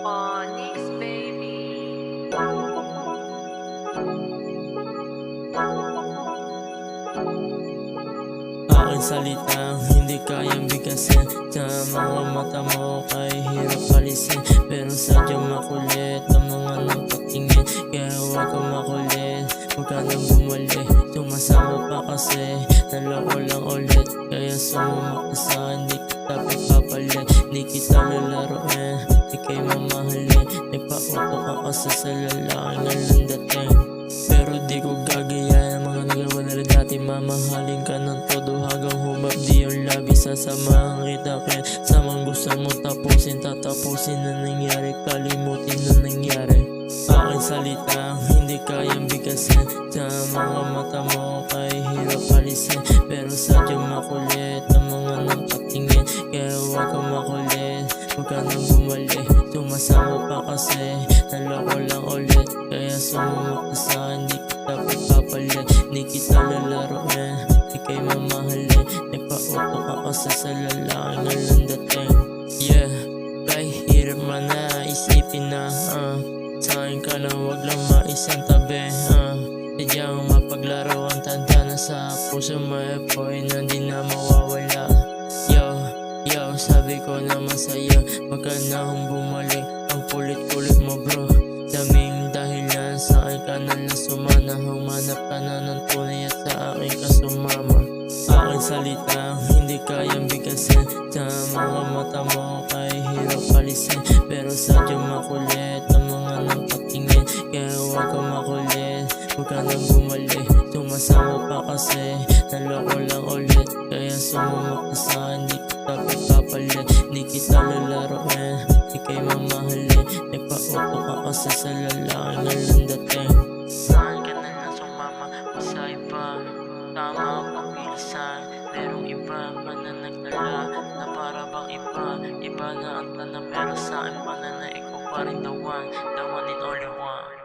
Onyx, baby. Aking salitang hindi kayang bigkasin. Sa mga mata mo kay hirap palisin, pero sadyang makulit ang mga nakatingin. Kaya huwag kang makulit, huwag ka nang bumalik. Sumasama pa kasi, naloko lang ulit. Kaya sumama ka sa hindi kita pagpapalit. Di kita lalaroin, di kayo mamahalin. Nagpauto ka kasi sa lalaking alam dating. Pero di ko gagayahin ang mga nagawa nila dati. Mamahalin ka ng todo hanggang humabdi yung labi. Sasamahan kita kaya sa mga gusto mo tapusin. Tatapusin na nangyari, kalimutin na nangyari. Aking salita hindi kayang bigkasin. Sa mga mata mo kay hirap palisin, pero sadyang makulit ang mga nakatingin. Kaya huwag kang makulit, huwag ka nang bumalik. Sumasama pa kasi, naloko lang ulit. Kaya sumama ka sa hindi kita pagpapalit. Di kita lalaroin, di kayo mamahalin. Nagpauto ka kasi sa lalaking alam dating. Yeah, kahit hirap man na isipin na sa'kin ka lang, wag lang maisang tabi. Sadyang mapaglaro ang tanda na sa puso mo, boy, na di na mawawala. Yo, sabi ko naman sa'yo, wag ka na akong bumalik. Ang kulit-kulit mo bro, daming dahilan sa'kin ka na lang sumana. Humanap ka na ng tunay at sa akin ka sumama. Aking salita hindi kayang bigkasin. Sa mga mata mo kay hirap palisin, pero sadyang makulit ang mga nakatingin. Kaya huwag kang makulit, huwag ka nang bumalik. Sumasama pa kasi, naloko lang ulit. Kaya sumama ka sa hindi kita pagpapalit. Di kita lalaroin, di kayo mamahalin. Nagpauto ka kasi sa lalaking alam dating. Saan ka na lang sumama o sa iba? Tama ang pagpilisan, merong iba ka na nagdala na para bang iba na ang tanong, pero saan pa na ikaw pa rin the one and only one.